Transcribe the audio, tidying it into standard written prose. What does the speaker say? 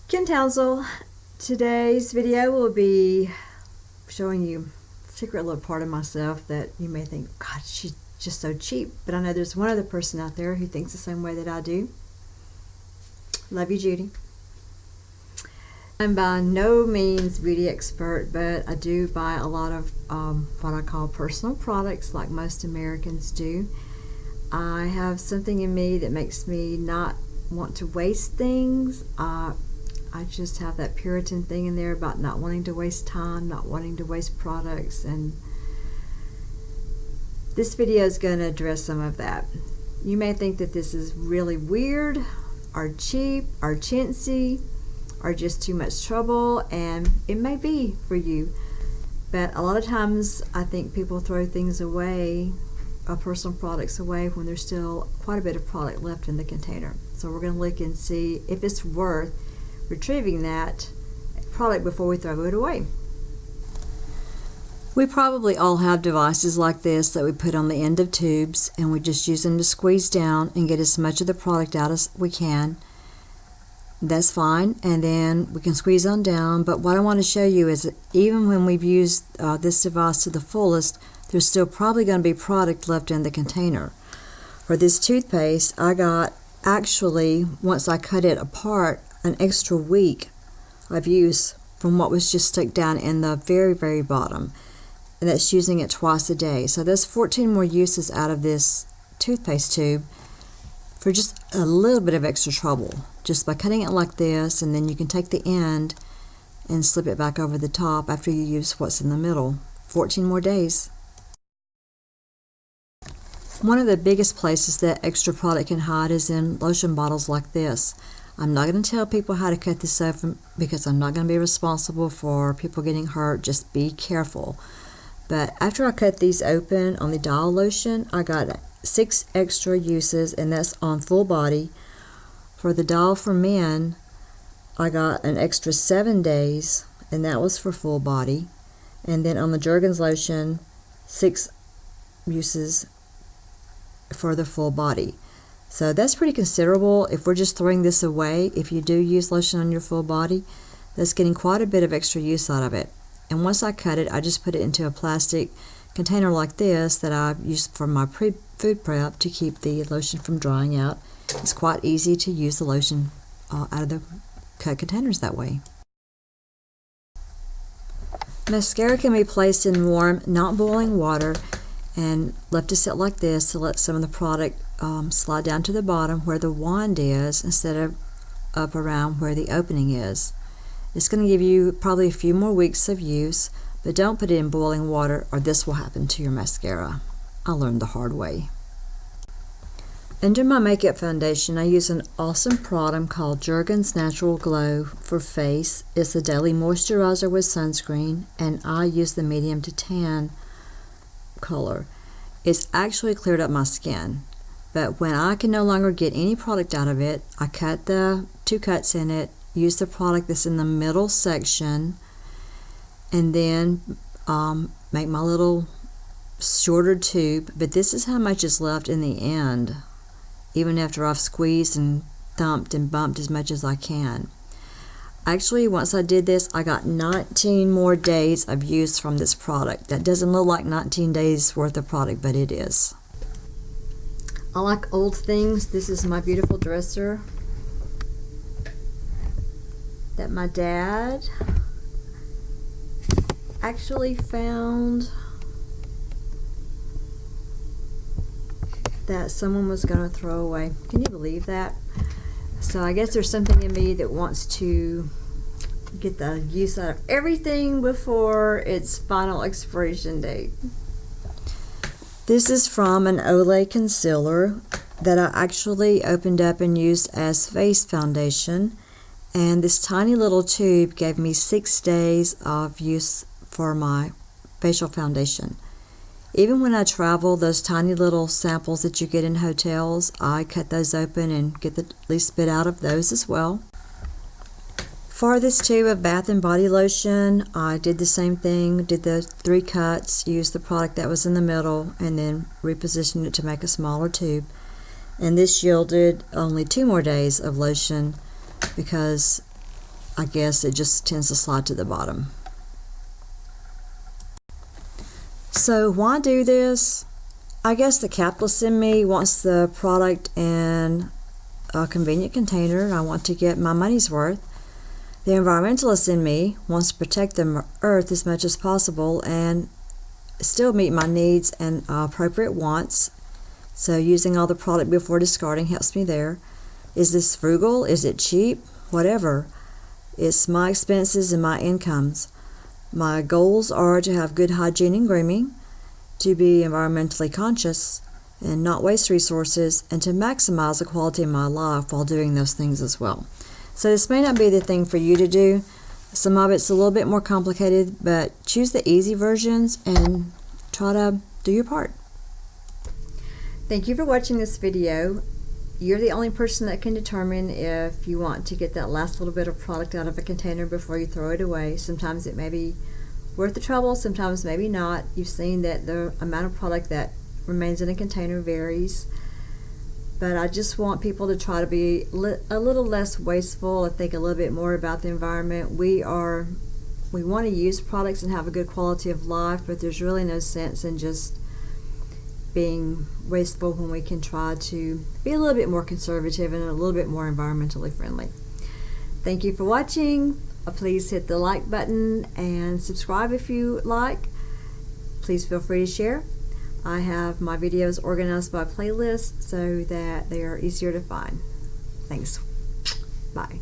Kim Townsel. Today's video will be showing you a secret little part of myself that you may think, God, she's just so cheap. But I know there's one other person out there who thinks the same way that I do. Love you, Judy. I'm by no means beauty expert, but I do buy a lot of what I call personal products like most Americans do. I have something in me that makes me not want to waste things. I just have that Puritan thing in there about not wanting to waste time, not wanting to waste products, and this video is going to address some of that. You may think that this is really weird or cheap or chintzy or just too much trouble, and it may be for you, but a lot of times I think people throw things away, personal products away, when there's still quite a bit of product left in the container. So we're going to look and see if it's worth retrieving that product before we throw it away. We probably all have devices like this that we put on the end of tubes, and we just use them to squeeze down and get as much of the product out as we can. That's fine, and then we can squeeze on down. But what I want to show you is that even when we've used this device to the fullest, there's still probably going to be product left in the container. For this toothpaste, I got, actually, once I cut it apart, an extra week of use from what was just stuck down in the very, very bottom. And that's using it twice a day. So there's 14 more uses out of this toothpaste tube for just a little bit of extra trouble. Just by cutting it like this, and then you can take the end and slip it back over the top after you use what's in the middle. 14 more days. One of the biggest places that extra product can hide is in lotion bottles like this. I'm not going to tell people how to cut this open because I'm not going to be responsible for people getting hurt. Just be careful. But after I cut these open on the Dial lotion, I got 6 extra uses, and that's on full body. For the Dial for men, I got an extra 7 days, and that was for full body. And then on the Jergens lotion, 6 uses for the full body. So that's pretty considerable. If we're just throwing this away, if you do use lotion on your full body, that's getting quite a bit of extra use out of it. And once I cut it, I just put it into a plastic container like this that I use for my food prep to keep the lotion from drying out. It's quite easy to use the lotion out of the cut containers that way. Mascara can be placed in warm, not boiling water and left to sit like this to let some of the product slide down to the bottom where the wand is instead of up around where the opening is. It's going to give you probably a few more weeks of use, but don't put it in boiling water or this will happen to your mascara. I learned the hard way. Under my makeup foundation, I use an awesome product called Jergens Natural Glow for face. It's a daily moisturizer with sunscreen, and I use the medium to tan color. It's actually cleared up my skin, but when I can no longer get any product out of it, I cut the 2 cuts in it, use the product that's in the middle section, and then make my little shorter tube. But this is how much is left in the end, even after I've squeezed and thumped and bumped as much as I can. Actually, once I did this, I got 19 more days of use from this product. That doesn't look like 19 days worth of product, but it is. I like old things. This is my beautiful dresser that my dad actually found that someone was going to throw away. Can you believe that? So I guess there's something in me that wants to get the use out of everything before its final expiration date. This is from an Olay concealer that I actually opened up and used as face foundation. And this tiny little tube gave me 6 days of use for my facial foundation. Even when I travel, those tiny little samples that you get in hotels, I cut those open and get the least bit out of those as well. For this tube of Bath & Body Lotion, I did the same thing, did the 3 cuts, used the product that was in the middle, and then repositioned it to make a smaller tube. And this yielded only 2 more days of lotion because I guess it just tends to slide to the bottom. So why do this? I guess the capitalist in me wants the product in a convenient container, and I want to get my money's worth. The environmentalist in me wants to protect the earth as much as possible and still meet my needs and appropriate wants. So using all the product before discarding helps me there. Is this frugal? Is it cheap? Whatever. It's my expenses and my incomes. My goals are to have good hygiene and grooming, to be environmentally conscious and not waste resources, and to maximize the quality of my life while doing those things as well. So this may not be the thing for you to do. Some of it's a little bit more complicated, but choose the easy versions and try to do your part. Thank you for watching this video. You're the only person that can determine if you want to get that last little bit of product out of a container before you throw it away. Sometimes it may be worth the trouble, sometimes maybe not. You've seen that the amount of product that remains in a container varies. But I just want people to try to be a little less wasteful and think a little bit more about the environment. We want to use products and have a good quality of life, but there's really no sense in just being wasteful when we can try to be a little bit more conservative and a little bit more environmentally friendly. Thank you for watching. Please hit the like button and subscribe if you like. Please feel free to share. I have my videos organized by playlist so that they are easier to find. Thanks. Bye.